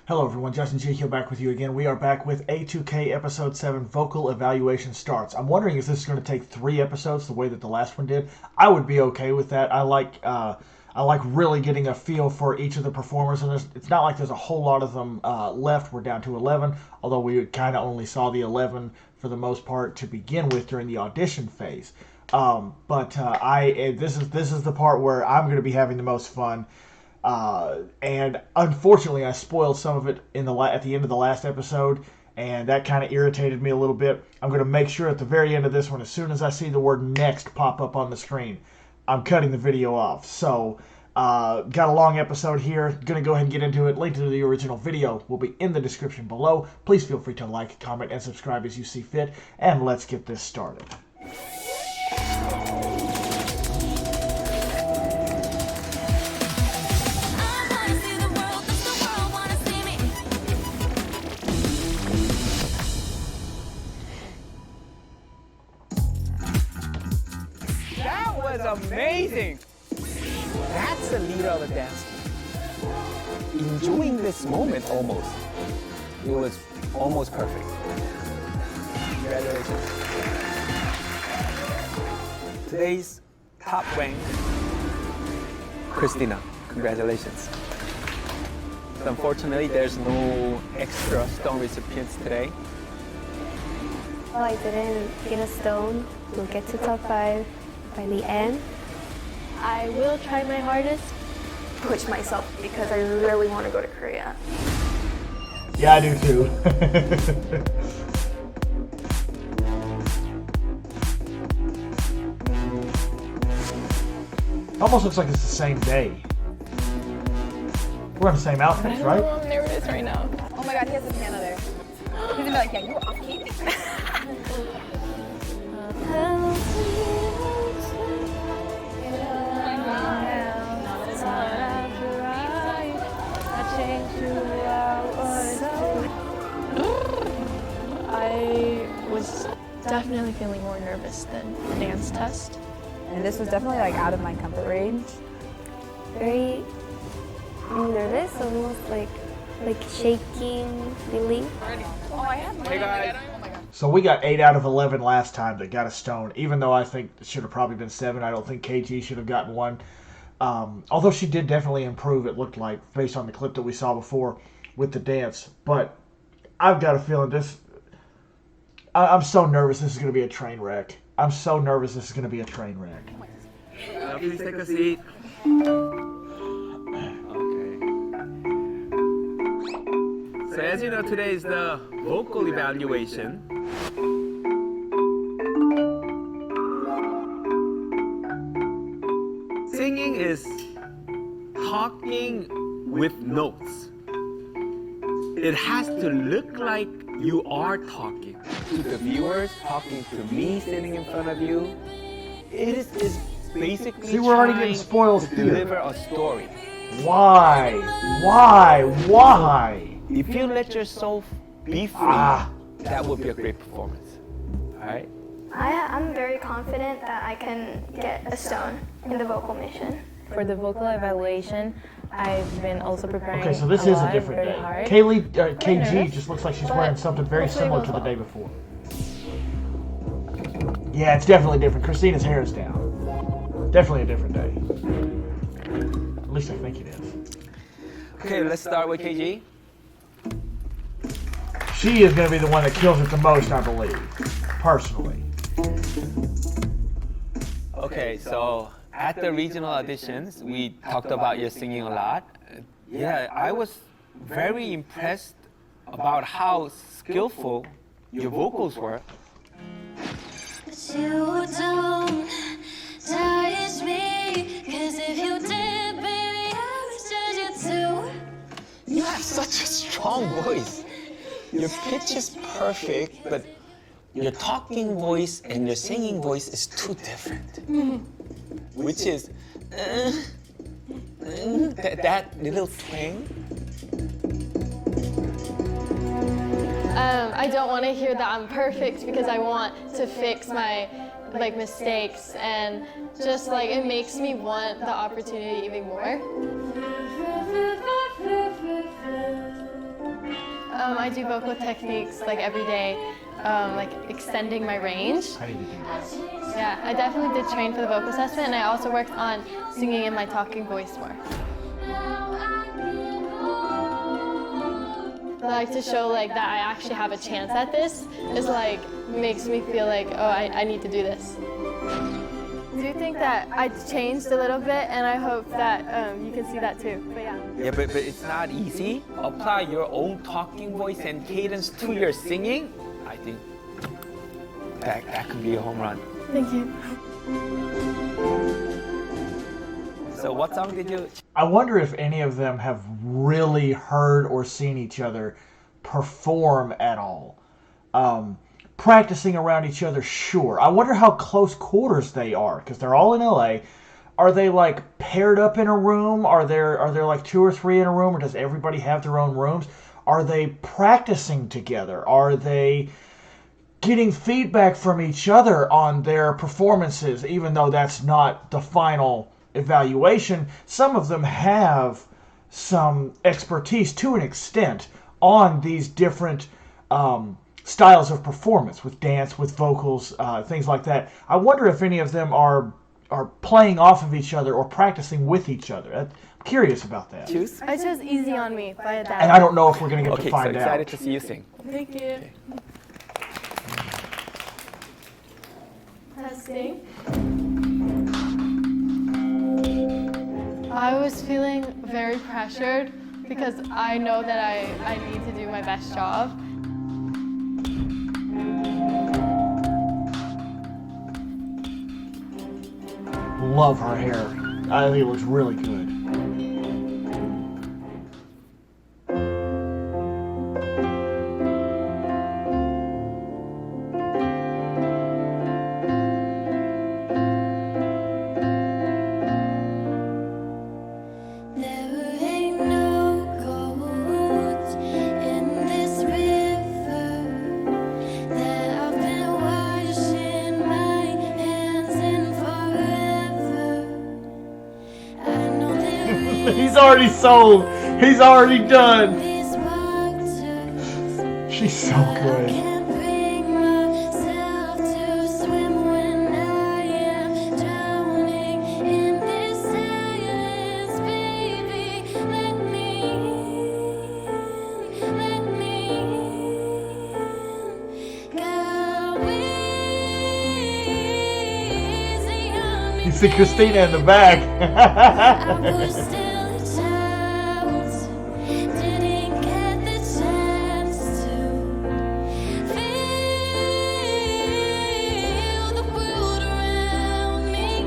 Hello everyone, Justin G here back with you again. We are back with A2K episode 7 vocal evaluation starts. I'm wondering if this is going to take 3 episodes the way that the last one did. I would be okay with that. I like really getting a feel for each of the performers, and it's not like there's a whole lot of them left. We're down to 11, although we kind of only saw the 11 for the most part to begin with during the audition phase. This is the part where I'm going to be having the most fun. And unfortunately, I spoiled some of it at the end of the last episode, and that kind of irritated me a little bit. I'm going to make sure at the very end of this one, as soon as I see the word next pop up on the screen, I'm cutting the video off. So, got a long episode here. Going to go ahead and get into it. Link to the original video will be in the description below. Please feel free to like, comment, and subscribe as you see fit. And let's get this started. Amazing! That's the leader of the dance. Enjoying this moment almost. It was almost perfect. Congratulations. Today's top rank, Christina. Congratulations. Unfortunately, there's no extra stone recipients today. Well, I didn't get a stone. We'll get to top 5 by the end. I will try my hardest. Push myself because I really want to go to Korea. Yeah, I do too. Almost looks like it's the same day. We're in the same outfits, right? There it is right now. Oh my god, he has a piano there. He's gonna be like, yeah, you were off key. I was definitely feeling more nervous than the dance test. And this was definitely like out of my comfort range. Very nervous, almost like shaking, relief. Oh, I have one. Hey guys. Oh my god. So we got 8 out of 11 last time that got a stone, even though I think it should have probably been 7. I don't think KG should have gotten 1. Although she did definitely improve, it looked like, based on the clip that we saw before with the dance. But I've got a feeling I'm so nervous this is going to be a train wreck. I'm so nervous this is going to be a train wreck. Please take a seat. Okay. So as you know, today is the vocal evaluation. Singing is talking with notes. It has to look like you are talking to the viewers, talking to me sitting in front of you. It is basically See, we're already trying getting spoils to here. deliver a story. Why? If you let yourself be free, that would be a great performance. All right? I'm very confident that I can get a stone in the vocal mission. For the vocal evaluation, I've been also preparing. Okay, so this is a lot, different very day. hard. KG nervous, just looks like she's but wearing something very hopefully it similar goes to the well. day before. Yeah, it's definitely different. Christina's hair is down. Definitely a different day. At least I think it is. Okay, let's start with KG. She is going to be the one that kills it the most, I believe. Personally. Okay, so at the regional auditions, we talked about your singing a lot. Yeah, I was very impressed about how skillful your vocals were. But you don't tarnish me, 'cause if you did, baby, I would judge you too. You have such a strong voice. Your pitch is perfect, but your talking voice and your singing voice is too different. Which is that little twang. I don't want to hear that I'm perfect because I want to fix my mistakes, and just it makes me want the opportunity even more. I do vocal techniques like every day, like extending my range. I need to do that. Yeah, I definitely did train for the vocal assessment, and I also worked on singing in my talking voice more. I like to show like that I actually have a chance at this. Is like makes me feel like, oh, I need to do this. I do think that I changed a little bit, and I hope that you can see that too. But yeah. Yeah, but it's not easy. Apply your own talking voice and cadence to your singing. I think that could be a home run. Thank you. So what song did you? I wonder if any of them have really heard or seen each other perform at all. Practicing around each other, sure. I wonder how close quarters they are, because they're all in LA. Are they like paired up in a room? Are there like 2 or 3 in a room, or does everybody have their own rooms? Are they practicing together? Are they getting feedback from each other on their performances, even though that's not the final evaluation? Some of them have some expertise to an extent on these different styles of performance, with dance, with vocals, things like that. I wonder if any of them are playing off of each other or practicing with each other. I'm curious about that. Choose. I chose Easy on Me by Adele. And I don't know if we're going to get Okay, to so find excited out. to see you sing. Thank you. Testing. I was feeling very pressured because I know that I need to do my best job. Love her hair. I think it looks really good. There ain't no gold in this river that I've been washing my hands in forever. I know there He's already sold. He's already done. is waters. She's so good. Can't bring myself to swim when I am drowning in this silence, baby. Let me in. Go easy on me. You see Christina in the back. I was still a child, didn't get the chance to feel the world around me.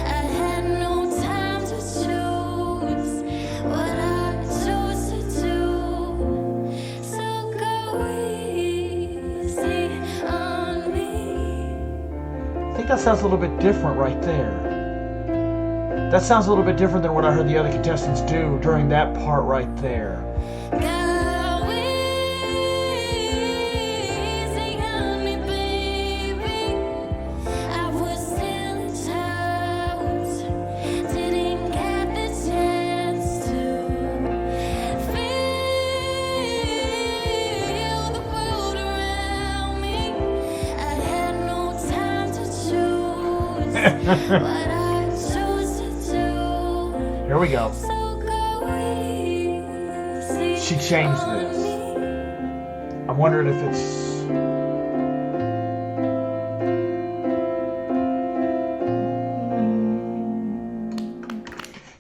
I had no time to choose what I chose to do. So go easy on me. I think that sounds a little bit different right there. That sounds a little bit different than what I heard the other contestants do during that part right there. Go easy on me, baby. I was still a child, didn't get the chance to feel the world around me. I had no time to choose what I chose to do. Here we go. So go easy. She changed this. I'm wondering if it's...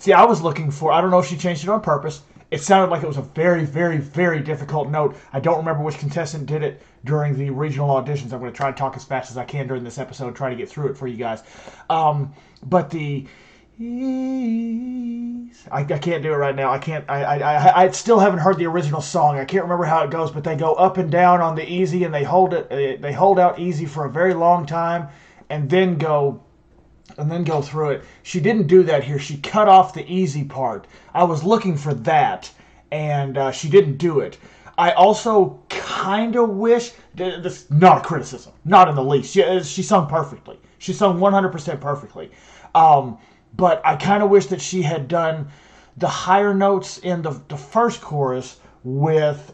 See, I was looking for... I don't know if she changed it on purpose. It sounded like it was a very, very, very difficult note. I don't remember which contestant did it during the regional auditions. I'm going to try to talk as fast as I can during this episode, try to get through it for you guys. But the... I can't do it right now. I can't. I still haven't heard the original song. I can't remember how it goes, but they go up and down on the easy, and they hold it. They hold out easy for a very long time, and then go through it. She didn't do that here. She cut off the easy part. I was looking for that, and she didn't do it. I also kind of wish... This not a criticism, not in the least. She sung perfectly. She sung 100% perfectly. But I kind of wish that she had done the higher notes in the first chorus with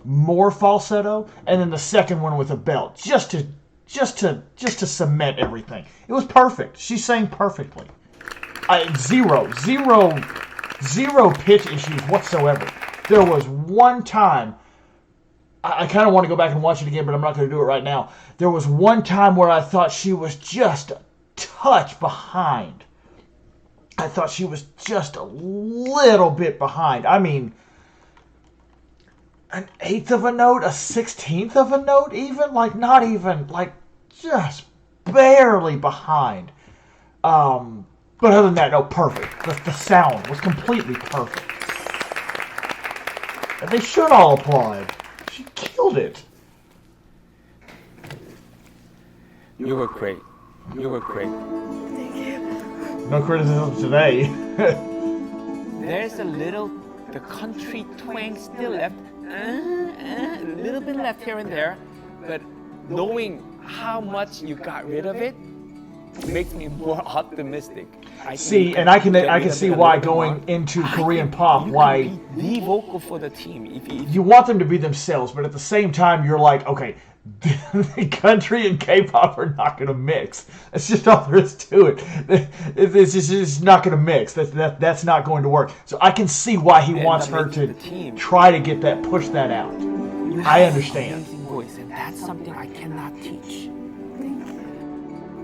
more falsetto, and then the second one with a belt, just to cement everything. It was perfect. She sang perfectly. Zero pitch issues whatsoever. There was one time, I kind of want to go back and watch it again, but I'm not going to do it right now. There was one time where I thought she was just a touch behind. I thought she was just a little bit behind. I mean, an eighth of a note, a 16th of a note even? Like, not even, like, just barely behind. But other than that, no, perfect. The sound was completely perfect. And they should all applaud. She killed it. You were great. You were great. No criticism today. There's the country twang still left. A little bit left here and there. But knowing how much you got rid of it makes me more optimistic. I can see why going into Korean pop, why you can be the vocal for the team. If you want them to be themselves, but at the same time, you're like, okay, country and K-pop are not going to mix. That's just all there is to it. It's just not going to mix. That's not going to work. So I can see why he wants her to try to get that, push that out. I understand. Amazing voice, and that's something I cannot teach.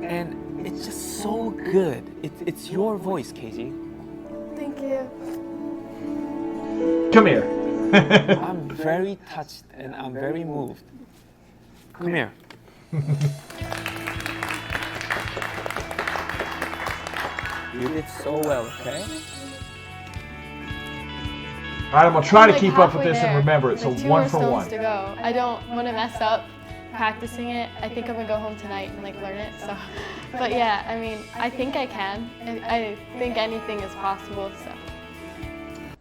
And it's just so good. It's your voice, Casey. Thank you. Come here. I'm very touched and I'm very moved. Come here. You did so well, okay? Alright, I'm going to try to Like keep up with halfway this and there. remember it. So Like 2 one more for stones one. to go. I don't want to mess up practicing it. I think I'm gonna go home tonight and like learn it. So, but yeah, I mean, I think I can. I think anything is possible. So.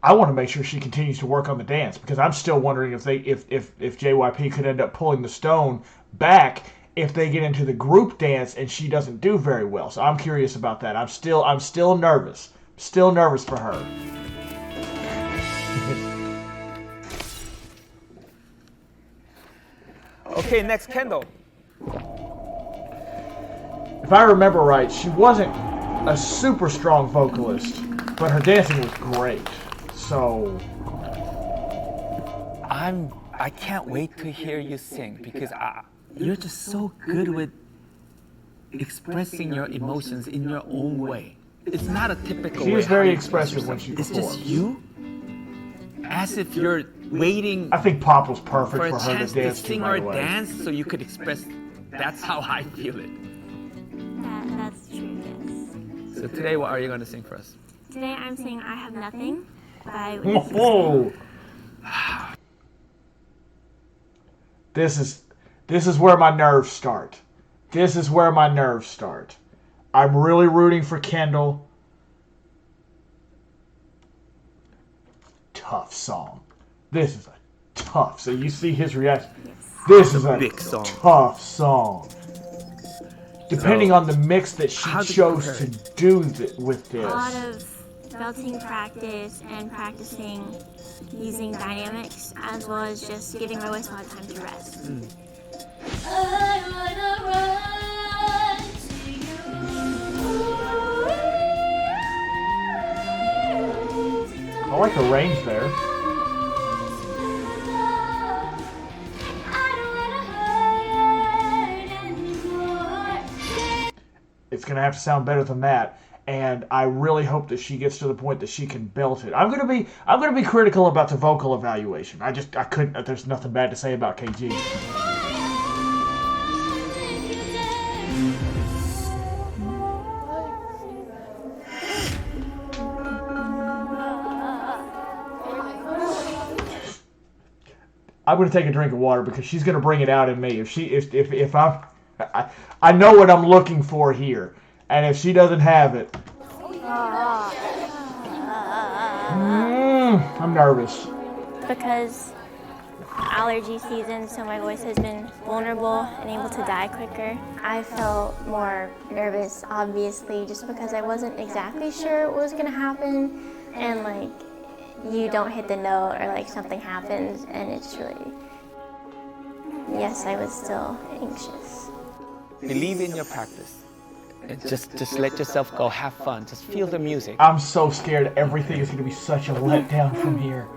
I want to make sure she continues to work on the dance because I'm still wondering if JYP could end up pulling the stone back if they get into the group dance and she doesn't do very well. So I'm curious about that. I'm still nervous. Still nervous for her. Okay, next Kendall. If I remember right, she wasn't a super strong vocalist, but her dancing was great. So I can't wait to hear you sing because you're just so good with expressing your emotions in your own way. It's not a typical way. she is very how you expressive when express she yourself. performs. It's just you, as if you're waiting I think pop was perfect for a for her chance to to dance to, sing by or the way. dance so you could express. That's how I feel it. That's true, yes. So today, what are you going to sing for us? Today I'm singing I Have Nothing by Whitney. Whoa. This is where my nerves start. This is where my nerves start. I'm really rooting for Kendall. Tough song. This is a tough. So you see his reaction. This is a big song. tough song. Depending So, on the mix that she how did you chose prepare to it? do with A lot this. of belting practice and practicing using dynamics as well as just giving my voice a lot of time to rest. I wanna run to you. I like the range there. It's gonna have to sound better than that, and I really hope that she gets to the point that she can belt it. I'm gonna be critical about the vocal evaluation. I couldn't. There's nothing bad to say about KG. I'm gonna take a drink of water because she's gonna bring it out in me. If I know what I'm looking for here, and if she doesn't have it, I'm nervous. Because allergy season, so my voice has been vulnerable and able to die quicker. I felt more nervous, obviously, just because I wasn't exactly sure what was gonna happen, and like you don't hit the note or like something happens and it's really, yes, I was still anxious. Believe in your practice. And just let yourself go. Have fun. Just feel the music. I'm so scared everything is going to be such a letdown from here.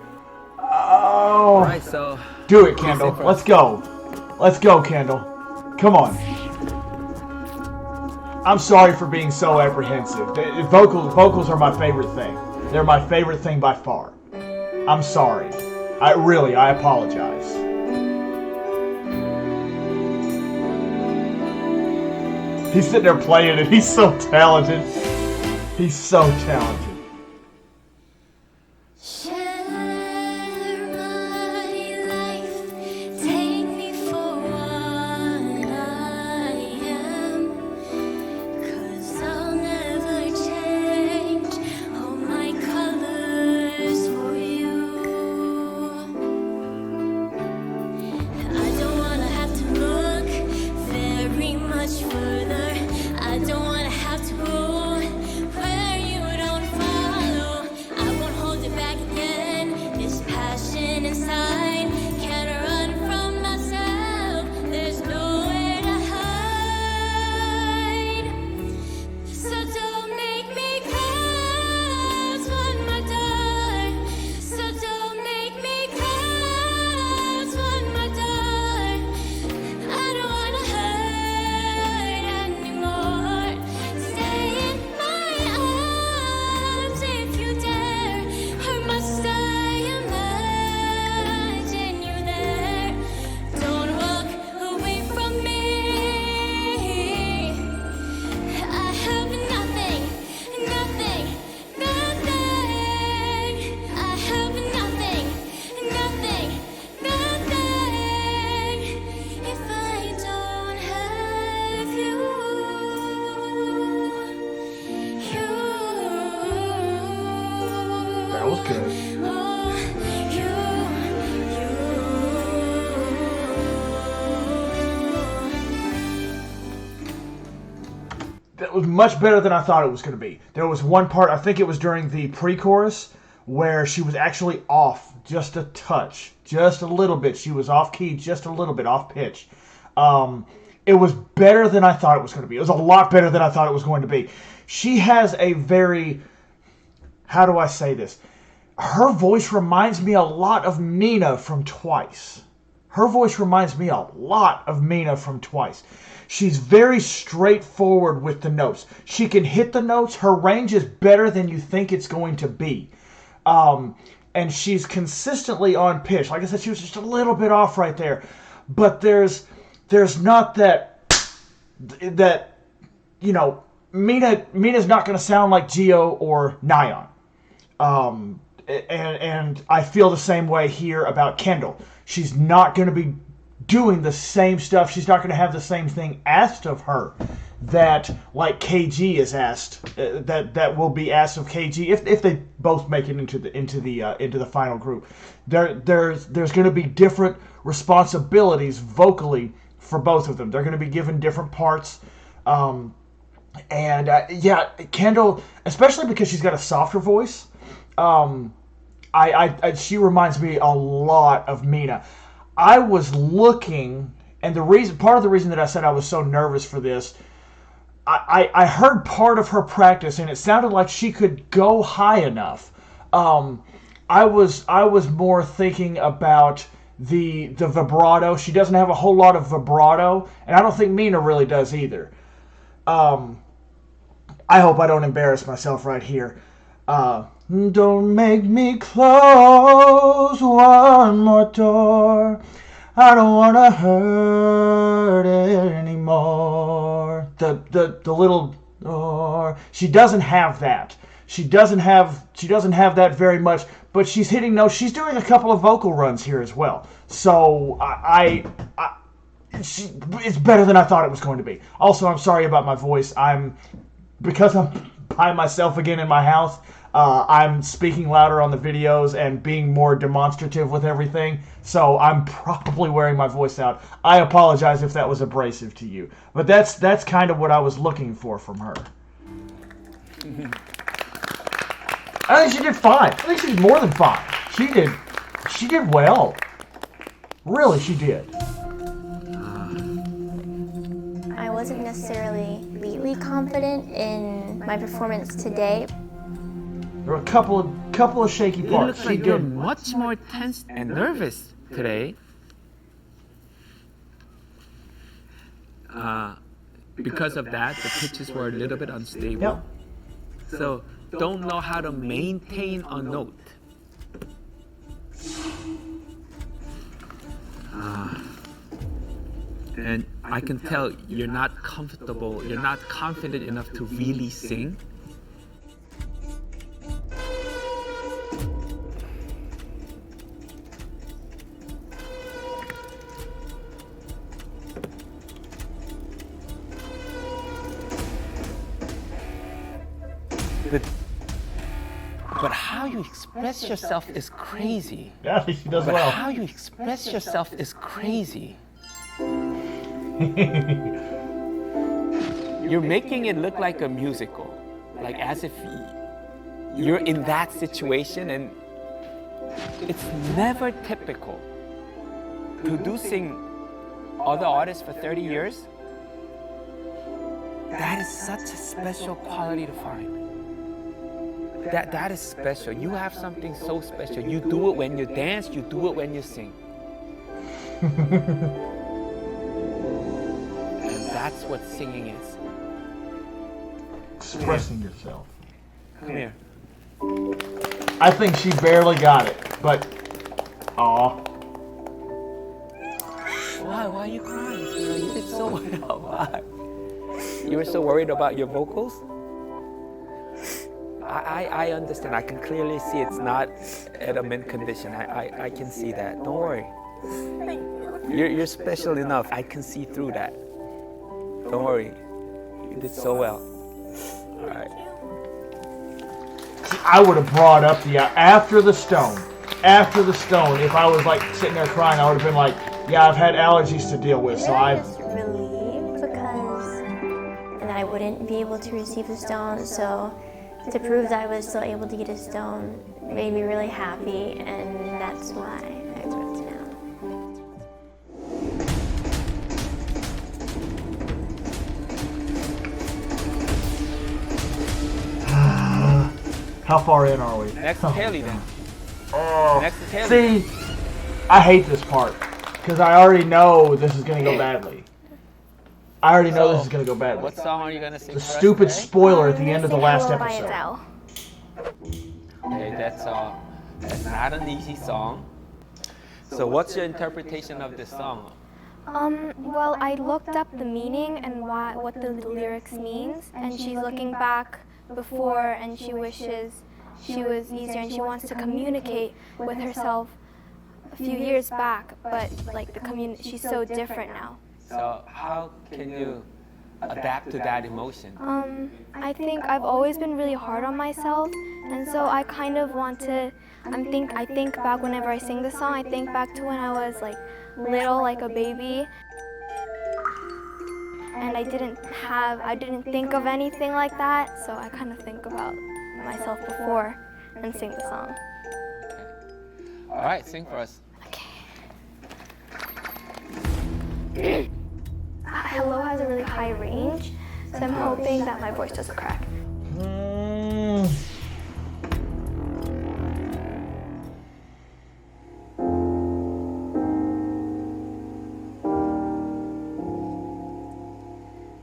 Oh. All right, so Do it, Kendall. Let's go. Let's go, Kendall. Come on. I'm sorry for being so apprehensive. Vocals are my favorite thing. They're my favorite thing by far. I'm sorry. I apologize. He's sitting there playing it. He's so talented. He's so talented. Share my life, take me for what I am, 'cause I'll never change all my colors for you. I don't wanna have to look very much further. I don't wanna have to go where you don't follow. I won't hold it back again. This passion inside can't run from myself. There's nowhere to hide. So don't make me close one more door. So don't make me close one more door. I don't wanna hurt anymore. Stay in my arms if you dare, or must I imagine you there? Don't walk away from me. I have nothing, nothing, nothing. I have nothing, nothing, nothing. If I don't have you, That was good. That was much better than I thought it was going to be. There was one part, I think it was during the pre-chorus, where she was actually off just a touch, just a little bit. She was off key, just a little bit, off pitch. It was better than I thought it was going to be. It was a lot better than I thought it was going to be. She has a very, how do I say this? Her voice reminds me a lot of Mina from Twice. Her voice reminds me a lot of Mina from Twice. She's very straightforward with the notes. She can hit the notes. Her range is better than you think it's going to be. And she's consistently on pitch. Like I said, she was just a little bit off right there. But there's not that, you know, Mina's not going to sound like Gio or Nyan. And I feel the same way here about Kendall. She's not going to be doing the same stuff. She's not going to have the same thing asked of her that like KG is asked. That will be asked of KG if they both make it into the final group. There's going to be different responsibilities vocally for both of them. They're going to be given different parts. Yeah, Kendall, especially because she's got a softer voice. She reminds me a lot of Mina. I was looking, and part of the reason that I said I was so nervous for this, I heard part of her practice, and it sounded like she could go high enough. I was more thinking about the vibrato. She doesn't have a whole lot of vibrato, and I don't think Mina really does either. I hope I don't embarrass myself right here. Don't make me close one more door. I don't want to hurt anymore. The little door. She doesn't have that. She doesn't have that very much. But she's hitting notes. She's doing a couple of vocal runs here as well. So it's better than I thought it was going to be. Also, I'm sorry about my voice. Because I'm by myself again in my house. I'm speaking louder on the videos and being more demonstrative with everything, so I'm probably wearing my voice out. I apologize if that was abrasive to you, but that's kind of what I was looking for from her. I think she did fine. I think she did more than fine. She did well. Really, she did. I wasn't necessarily completely confident in my performance today. There were a couple of shaky It parts. looks She like you're did. much more tense and nervous today. Because of that, the pitches were a little bit unstable. Yep. So don't know how to maintain a note. And I can tell you're not comfortable, you're not confident enough to really sing. But how you express yourself is crazy. Yeah, I think she does But well. how you express yourself is crazy. You're making it look like a musical, like as if you're in that situation, and it's never typical. Producing other artists for 30 years, that is such a special quality to find. That is special. You have something so special. You do it when you dance, you do it when you sing. And that's what singing is. Expressing yourself. Come here. I think she barely got it, but aw. Why are you crying, sweetheart? You did so well. Why? You were so worried about your vocals? I understand. I can clearly see it's not at a mint condition. I can see that. Don't worry. You're special enough. I can see through that. Don't worry. You did so well. All right. See, I would have brought up the after the stone. After the stone, if I was like sitting there crying, I would have been like, yeah, I've had allergies to deal with, so I I've. was relieved because and I wouldn't be able to receive the stone. So to prove that I was still able to get a stone made me really happy, and that's why I wrote it down. How far in are we? Next to Haley then. Oh. Next to Haley. See, I hate this part because I already know this is gonna go badly. I already know this is gonna go badly. What song are you gonna sing? The for us stupid today? spoiler at the end of the last Hello by episode. Adele. Okay, that's not an easy song. So what's your interpretation of this song? Well, I looked up the meaning and what the lyrics means, and she's looking back before, and she wishes she was easier, and she wants to communicate with herself a few years back, but like she's so different now. So how can you adapt to that emotion? I think I've always been really hard on myself, and so I kind of want to. I think back whenever I sing this song. I think back to when I was like little, like a baby, and I didn't think of anything like that. So I kind of think about myself before and sing the song. All right, sing for us. Hello has a really high range, so I'm hoping that my voice doesn't crack.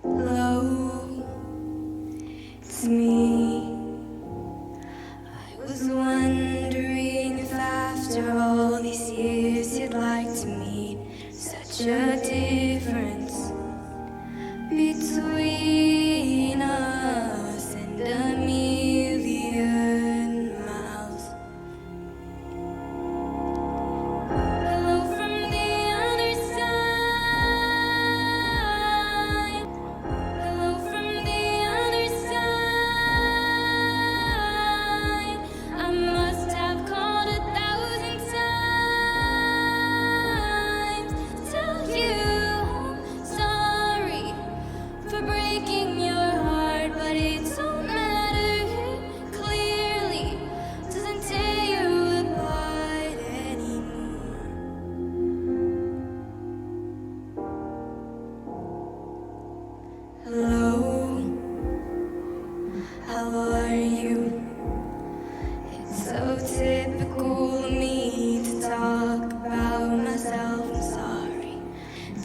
Hello, it's me. I was wondering if after all these years you'd like to meet such a difference between us and a million miles. Hello from the other side. Hello from the other side. I must have called 1,000 times to tell you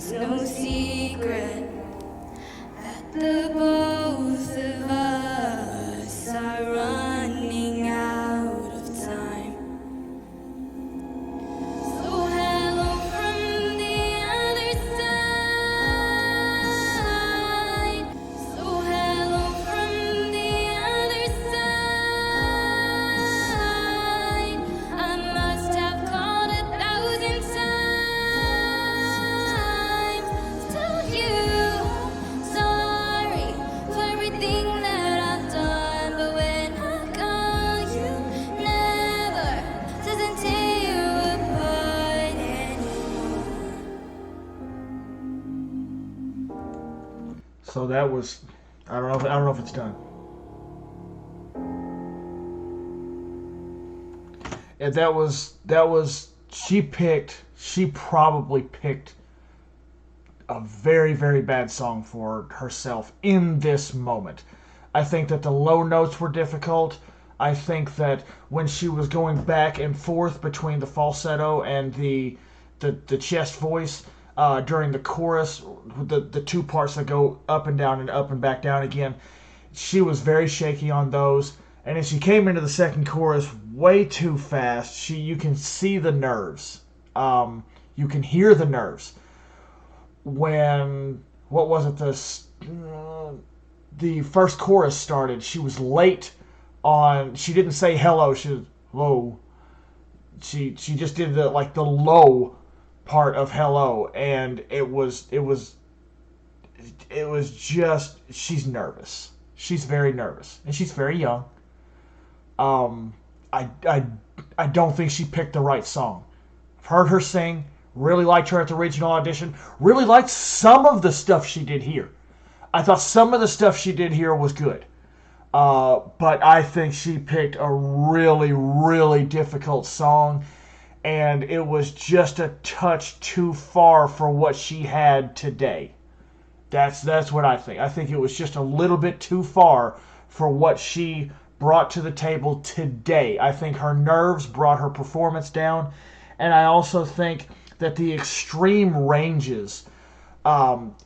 It's no secret that the both of us are running out of time. So hello from the other side. So hello from the other side. I must have called 1,000 times to tell you sorry for everything that I've done. But when I call you, never doesn't tear you apart anymore. So that was, I don't know if it's done. And that was she probably picked a very, very bad song for herself in this moment. I think that the low notes were difficult. I think that when she was going back and forth between the falsetto and the chest voice during the chorus, the two parts that go up and down and up and back down again, she was very shaky on those. And as she came into the second chorus way too fast, you can see the nerves. You can hear the nerves. When, what was it, the first chorus started, she was late on, she didn't say hello, she was low. She just did the low part of hello, and it was just, she's nervous. She's very nervous, and she's very young. I don't think she picked the right song. I've heard her sing, really liked her at the regional audition, really liked some of the stuff she did here. I thought some of the stuff she did here was good. But I think she picked a really, really difficult song, and it was just a touch too far for what she had today. That's what I think. I think it was just a little bit too far for what she brought to the table today. I think her nerves brought her performance down, and I also think that the extreme ranges,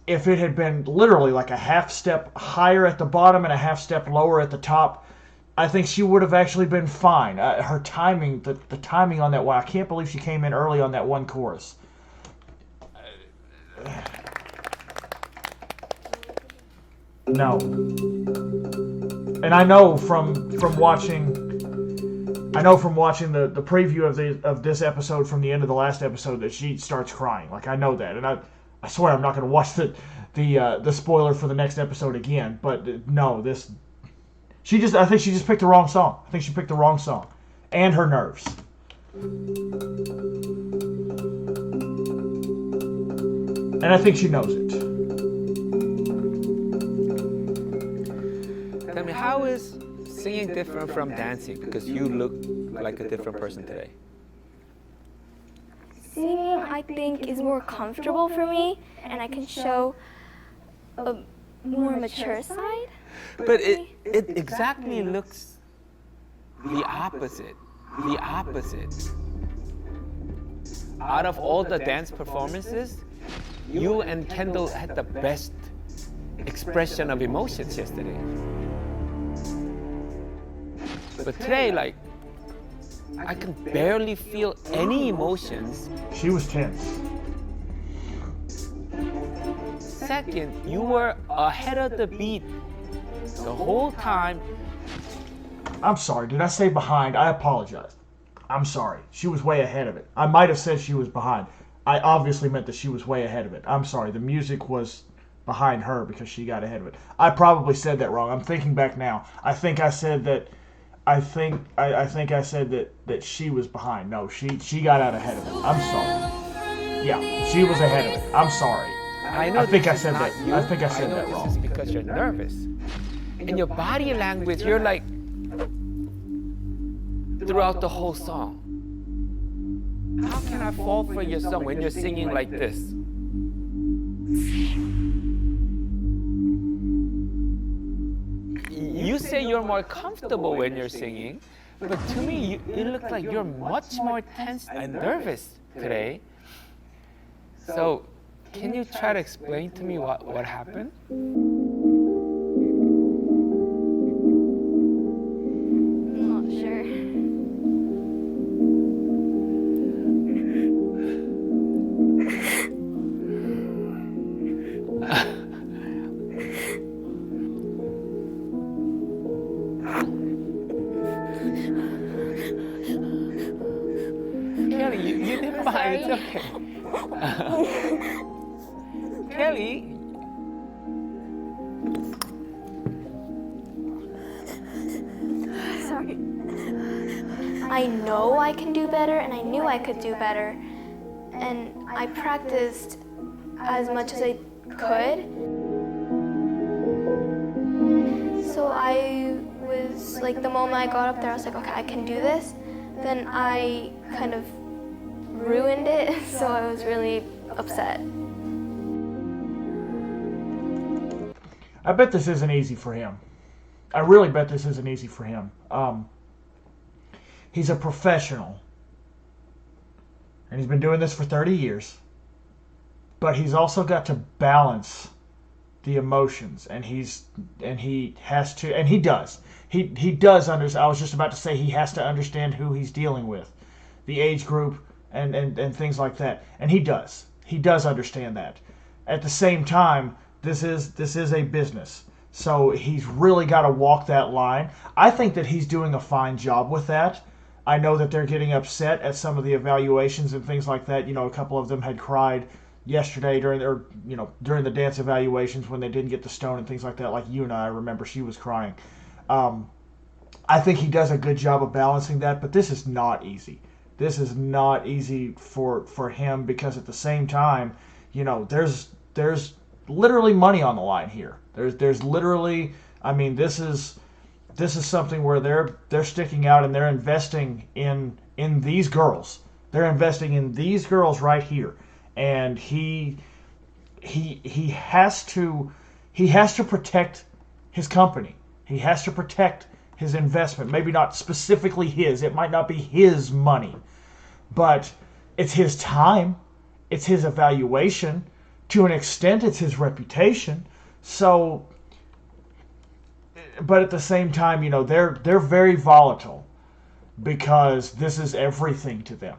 if it had been literally like a half step higher at the bottom and a half step lower at the top, I think she would have actually been fine. Her timing, the timing on that one, I can't believe she came in early on that one chorus. No. And I know from watching the preview of this episode from the end of the last episode that she starts crying. Like, I know that, and I swear I'm not going to watch the spoiler for the next episode again. But no, I think she just picked the wrong song. I think she picked the wrong song, and her nerves. And I think she knows it. Tell me, how is singing different from dancing? Because you look like a different person today. Singing, I think, is more comfortable for me, and I can show a more mature side. But it exactly looks the opposite. The opposite. Out of all the dance performances, you and Kendall had the best expression of emotions yesterday. But today, like, I can barely feel any emotions. She was tense. Second, you were ahead of the beat the whole time. I'm sorry, did I say behind? I apologize. I'm sorry. She was way ahead of it. I might have said she was behind. I obviously meant that she was way ahead of it. I'm sorry, the music was behind her because she got ahead of it. I probably said that wrong. I'm thinking back now. I think I said that I said that she was behind. No, she got out ahead of it. I'm sorry. Yeah, she was ahead of it. I'm sorry. I think I said that. You. I think I said know that this wrong. is because you're nervous. In your body language, you're like throughout the whole song. How can I fall for your song when you're singing like this? You say you're more comfortable when you're singing, but to me, it looks like you're much more tense and nervous today. So Can you try to explain to me what happened? I'm not sure. Kelly, you did fine. It's okay. Kelly. Sorry. I know I can do better, and I knew I could do better. And I practiced as much as I could. So I was like, the moment I got up there, I was like, okay, I can do this. Then I kind of ruined it, so I was really upset. I bet this isn't easy for him. I really bet this isn't easy for him. He's a professional. And he's been doing this for 30 years. But he's also got to balance the emotions. And he does. He does understand. I was just about to say he has to understand who he's dealing with. The age group and things like that. And he does. He does understand that. At the same time, this is a business. So he's really got to walk that line. I think that he's doing a fine job with that. I know that they're getting upset at some of the evaluations and things like that. You know, a couple of them had cried yesterday during the dance evaluations when they didn't get the stone and things like that. Like Yuna, I remember she was crying. I think he does a good job of balancing that, but this is not easy. This is not easy for him because at the same time, you know, there's literally money on the line here. There's literally, I mean, this is something where they're sticking out and they're investing in these girls. They're investing in these girls right here, and he has to protect his company. He has to protect his investment. Maybe not specifically his. It might not be his money, but it's his time. It's his evaluation. To an extent, it's his reputation. So, but at the same time, you know, they're very volatile because this is everything to them.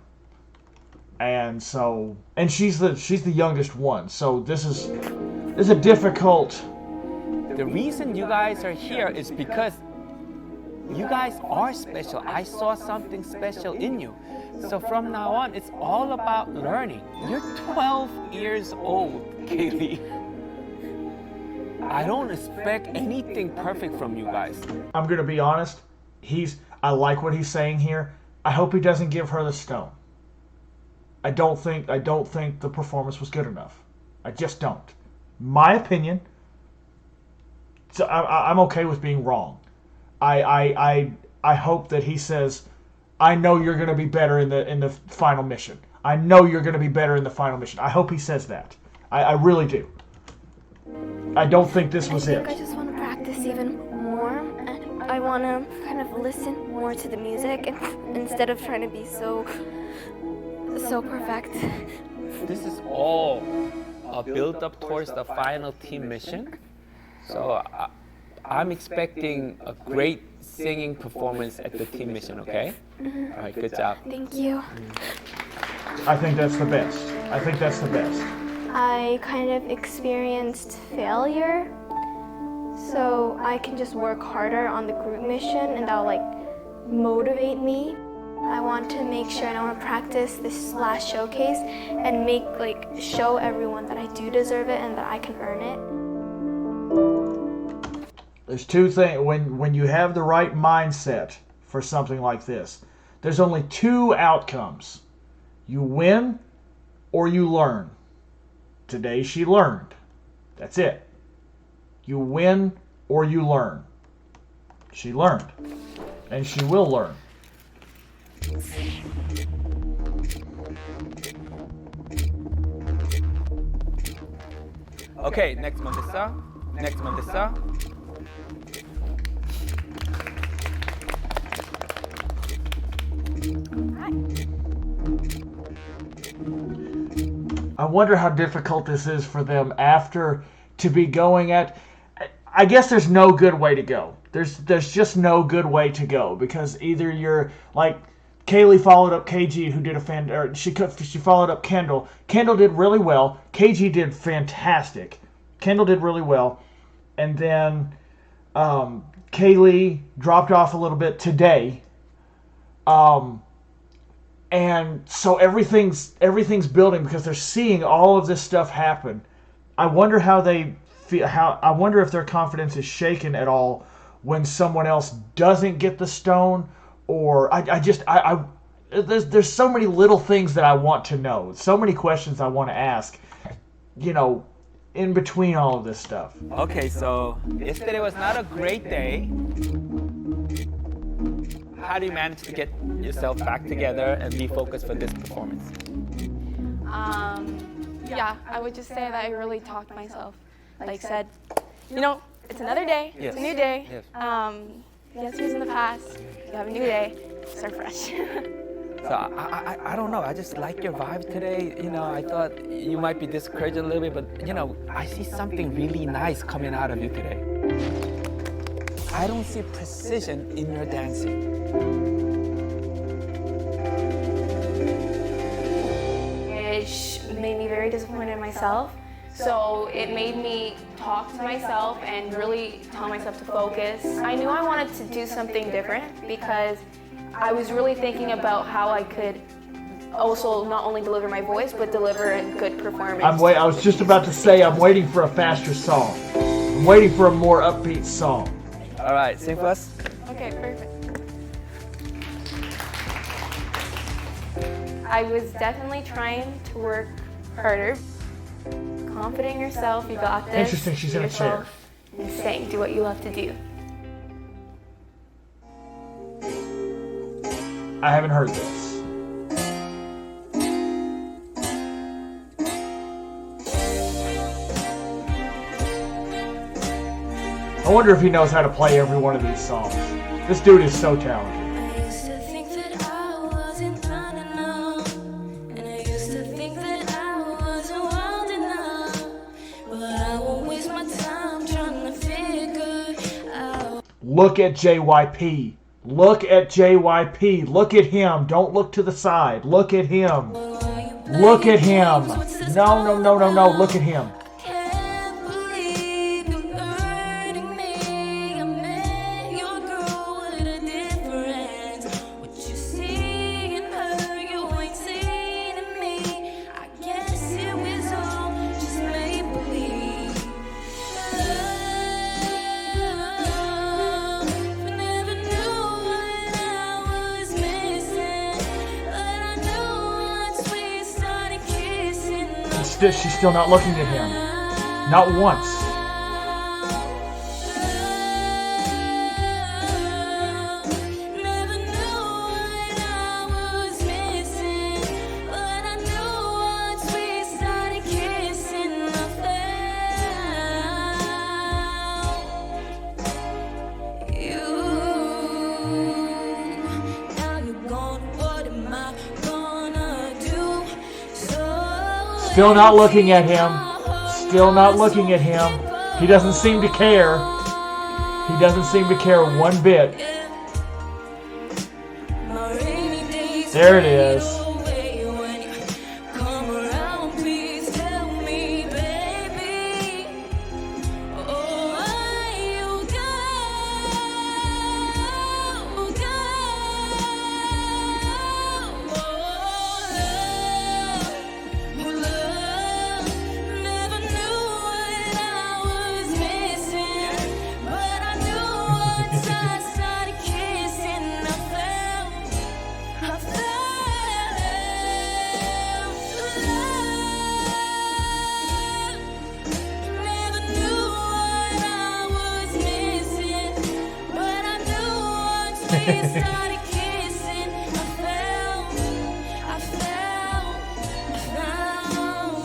And so, and she's the youngest one. So this is a difficult. The reason you guys are here is because you guys are special. I saw something special in you. So from now on, it's all about learning. You're 12 years old, Kaylee. I don't expect anything perfect from you guys. I'm going to be honest. I like what he's saying here. I hope he doesn't give her the stone. I don't think the performance was good enough. I just don't. My opinion. So I'm okay with being wrong. I hope that he says, I know you're going to be better in the final mission. I know you're going to be better in the final mission. I hope he says that. I really do. I don't think this was it. I just want to practice even more, and I want to kind of listen more to the music instead of trying to be so perfect. This is all a build up towards the final team mission. So I'm expecting a great singing performance at the team mission, okay? Mm-hmm. All right, good job. Thank you. I think that's the best. I kind of experienced failure, so I can just work harder on the group mission, and that'll like motivate me. I want to make sure, and I want to practice this last showcase and show everyone that I do deserve it and that I can earn it. There's two things. When you have the right mindset for something like this, there's only two outcomes. You win or you learn. Today she learned. That's it. You win or you learn. She learned. And she will learn. Okay, next Melissa. I wonder how difficult this is for them after to be going at. I guess there's no good way to go. There's just no good way to go because either you're like Kaylee followed up KG who did she followed up Kendall. Kendall did really well. KG did fantastic. Kendall did really well, and then Kaylee dropped off a little bit today. And so everything's building because they're seeing all of this stuff happen. I wonder how they feel. I wonder if their confidence is shaken at all when someone else doesn't get the stone, or there's so many little things that I want to know, so many questions I want to ask, in between all of this stuff. Okay, so yesterday was not a great day. How do you manage to get yourself back together and be focused for this performance? Yeah, I would just say that I really talked to myself. Like said, it's another day, Yes. it's a new day. Yes. Yesterday's in the past, you have a new day, start fresh. So I don't know. I just like your vibe today. I thought you might be discouraged a little bit, but I see something really nice coming out of you today. I don't see precision in your dancing. It made me very disappointed in myself. So it made me talk to myself and really tell myself to focus. I knew I wanted to do something different because I was really thinking about how I could also not only deliver my voice, but deliver a good performance. I was just about to say I'm waiting for a faster song. I'm waiting for a more upbeat song. All right, sing for us. Okay, perfect. I was definitely trying to work harder. Confident in yourself, you got this. Interesting, she's in a chair. And saying, do what you love to do. I haven't heard this. I wonder if he knows how to play every one of these songs. This dude is so talented. I used to think that I wasn't fine enough, and I used to think that I wasn't wild enough, but I won't waste my time trying to figure out. Look at JYP. Look at JYP. Look at him. Don't look to the side. Look at him. Look at him. No. Look at him. Can't believe you're hurting me. I met your girl with a difference. What you see in her, you ain't seen in me. I guess it was all just make believe. Love, I never knew what I was missing, but I knew once we started kissing. She's still not looking at him. Not once. Never knew what I was missing, but I knew once we started kissing, I found you. Now you're gone, what am I gonna do? Still not looking at him. Still not looking at him. He doesn't seem to care. He doesn't seem to care one bit. There it is. Come around, please tell me, baby. Oh, why you love, never knew what I was missing, but I knew once I started kissing, I felt love. Never knew what I was missing, but I knew once we started kissing, I found love.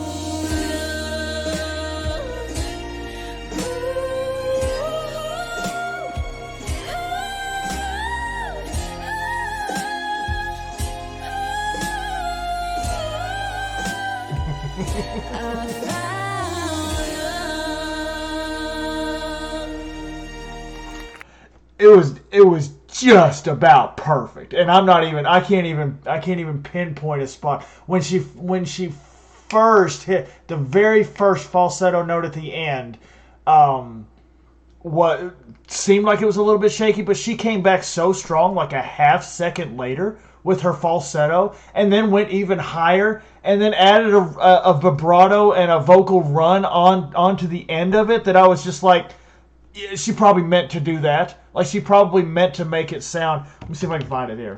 It was just about perfect, and I can't even pinpoint a spot when she first hit the very first falsetto note at the end. What seemed like it was a little bit shaky, but she came back so strong, like a half second later with her falsetto, and then went even higher, and then added a vibrato and a vocal run onto the end of it that I was just like, yeah, she probably meant to do that. Like, she probably meant to make it sound. Let me see if I can find it here.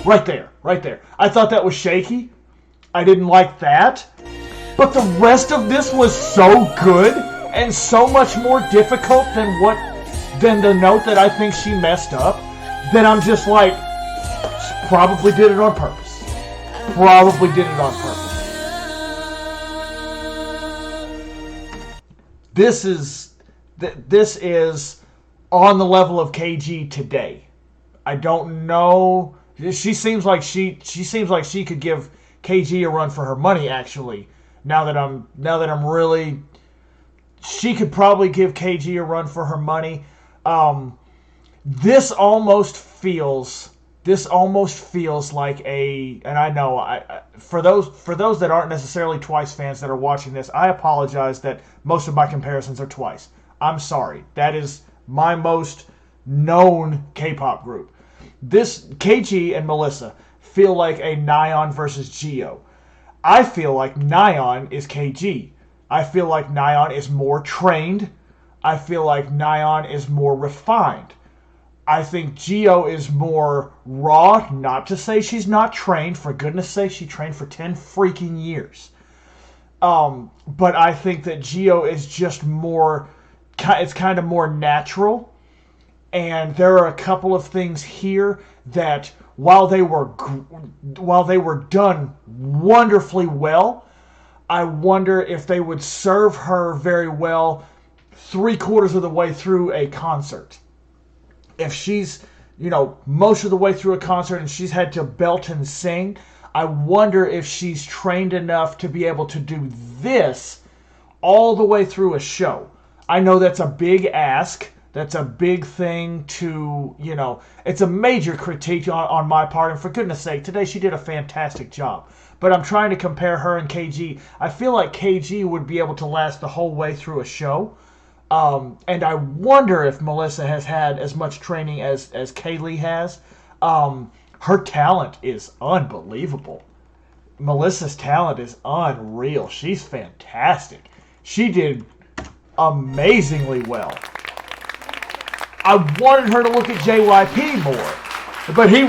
Right there. I thought that was shaky. I didn't like that. But the rest of this was so good and so much more difficult than the note that I think she messed up, that I'm just like, she probably did it on purpose. Probably did it on purpose. This is on the level of KG today. I don't know. She seems like she could give KG a run for her money. Actually, now that I'm really, she could probably give KG a run for her money. This almost feels like and I know for those that aren't necessarily Twice fans that are watching this, I apologize that most of my comparisons are Twice. I'm sorry. That is my most known K-pop group. This KG and Melissa feel like a Nyan versus Geo. I feel like Nyan is KG. I feel like Nyan is more trained. I feel like Nyan is more refined. I think Geo is more raw. Not to say she's not trained. For goodness sake, she trained for 10 freaking years. But I think that Geo is just more, it's kind of more natural. And there are a couple of things here that, while they were done wonderfully well, I wonder if they would serve her very well 3/4 of the way through a concert. If she's, most of the way through a concert and she's had to belt and sing, I wonder if she's trained enough to be able to do this all the way through a show. I know that's a big ask. That's a big thing to, it's a major critique on my part. And for goodness sake, today she did a fantastic job. But I'm trying to compare her and KG. I feel like KG would be able to last the whole way through a show. And I wonder if Melissa has had as much training as Kaylee has. Her talent is unbelievable. Melissa's talent is unreal. She's fantastic. She did amazingly well. I wanted her to look at JYP more, but he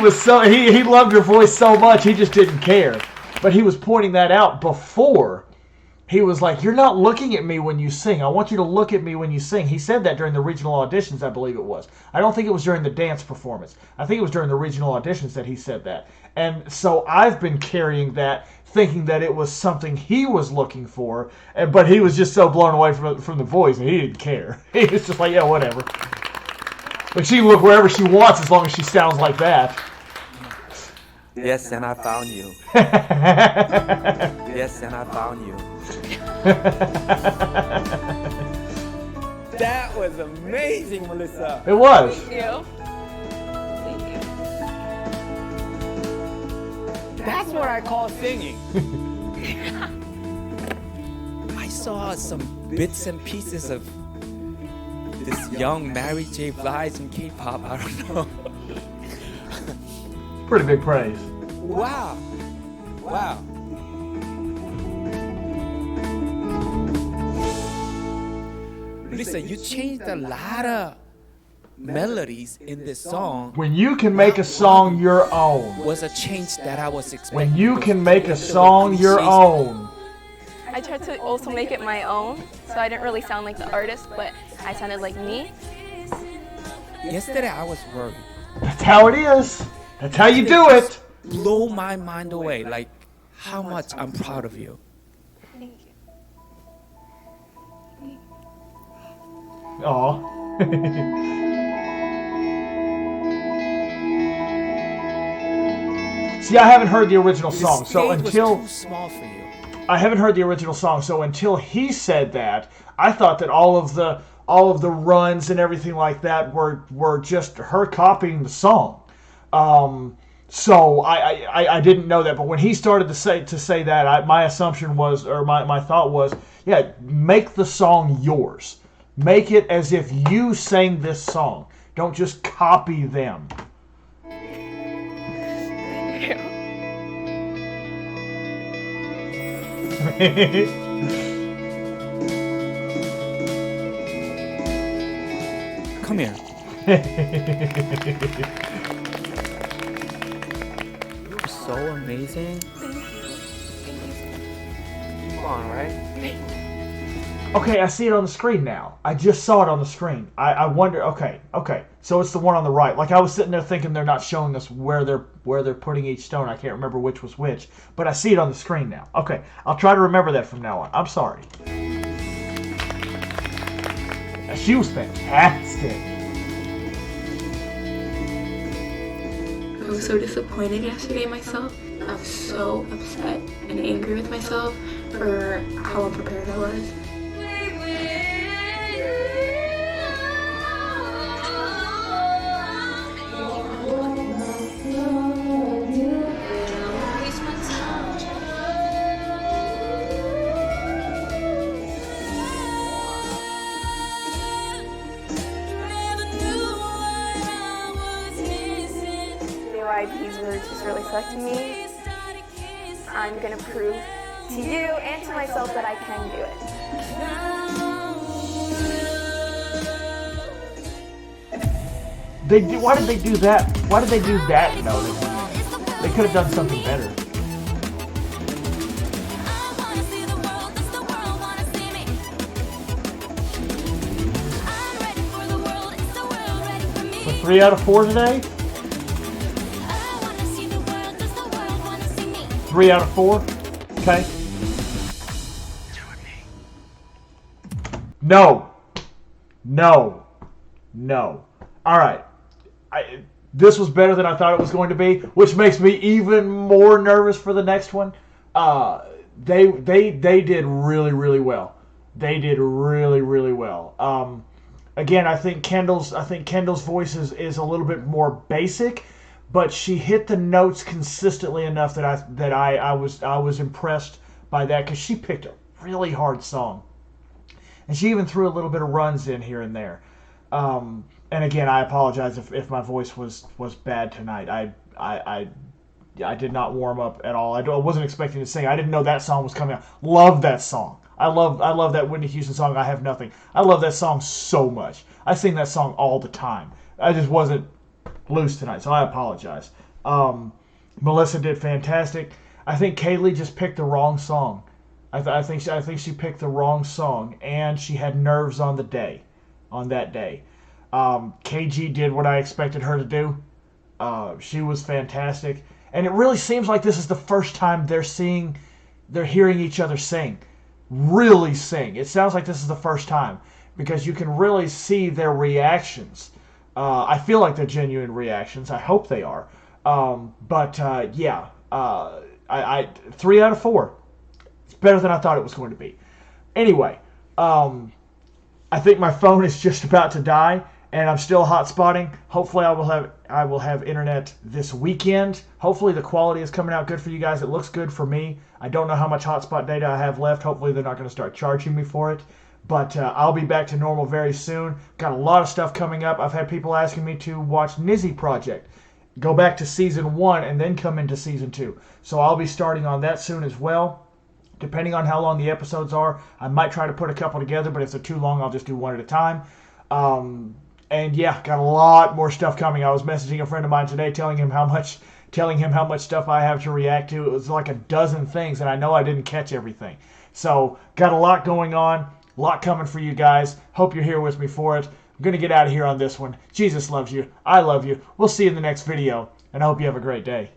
loved her voice so much he just didn't care. But he was pointing that out before. He was like, "You're not looking at me when you sing. I want you to look at me when you sing." He said that during the regional auditions, I believe it was. I don't think it was during the dance performance. I think it was during the regional auditions that he said that. And so I've been carrying that, thinking that it was something he was looking for, but he was just so blown away from the voice, and he didn't care. He was just like, "Yeah, whatever." Like, she can look wherever she wants as long as she sounds like that. Yes, and I found you. Yes, and I found you. That was amazing, Melissa. It was. Thank you. Thank you. That's what I call singing. I saw some bits and pieces of this young Mary J. Blige in K-pop. I don't know. Pretty big praise. Wow. Wow. Listen, you changed a lot of melodies in this song. When you can make a song your own. Was a change that I was expecting. When you can make a song your own. I tried to also make it my own, so I didn't really sound like the artist, but I sounded like me. Yesterday I was worried. That's how it is. That's how you do it. Blow my mind away, like how much I'm proud of you. Thank you. Aw. See, I haven't heard the original The song, so stage was until too small for you. I haven't heard the original song, so until he said that, I thought that all of the runs and everything like that were just her copying the song. So I didn't know that, but when he started to say that, my assumption was, or my thought was, yeah, make the song yours. Make it as if you sang this song. Don't just copy them. Come here. You're so amazing. Thank you. Thank you. Come on, right? Okay, I see it on the screen now. I just saw it on the screen. I wonder. Okay. So it's the one on the right. Like I was sitting there thinking they're not showing us where they're putting each stone. I can't remember which was which, but I see it on the screen now. Okay, I'll try to remember that from now on. I'm sorry. She was fantastic. I was so disappointed yesterday in myself. I was so upset and angry with myself for how unprepared I was. IPs were just really selecting me. I'm gonna prove to you and to myself that I can do it. Why did they do that? Why did they do that? No, they could have done something better. So 3 out of 4 today? 3 out of 4? Okay. No. Alright. This was better than I thought it was going to be, which makes me even more nervous for the next one. They did really well. They did really well. Again, I think Kendall's voice is a little bit more basic, but she hit the notes consistently enough that I was impressed by that, because she picked a really hard song, and she even threw a little bit of runs in here and there. And again, I apologize if my voice was bad tonight. I did not warm up at all. I wasn't expecting to sing. I didn't know that song was coming out. Love that song. I love that Whitney Houston song, I Have Nothing. I love that song so much. I sing that song all the time. I just wasn't loose tonight, so I apologize. Melissa did fantastic. I think Kaylee just picked the wrong song. I think she picked the wrong song, and she had nerves on that day. KG did what I expected her to do. She was fantastic, and it really seems like this is the first time they're hearing each other sing. Really sing. It sounds like this is the first time, because you can really see their reactions. I feel like they're genuine reactions. I hope they are. Yeah. 3 out of 4. It's better than I thought it was going to be. Anyway, I think my phone is just about to die, and I'm still hotspotting. Hopefully I will have internet this weekend. Hopefully the quality is coming out good for you guys. It looks good for me. I don't know how much hotspot data I have left. Hopefully they're not going to start charging me for it. But I'll be back to normal very soon. Got a lot of stuff coming up. I've had people asking me to watch Nizzy Project. Go back to Season 1 and then come into Season 2. So I'll be starting on that soon as well. Depending on how long the episodes are, I might try to put a couple together, but if they're too long, I'll just do one at a time. And yeah, got a lot more stuff coming. I was messaging a friend of mine today telling him how much stuff I have to react to. It was like a dozen things, and I know I didn't catch everything. So got a lot going on. A lot coming for you guys. Hope you're here with me for it. I'm going to get out of here on this one. Jesus loves you. I love you. We'll see you in the next video, and I hope you have a great day.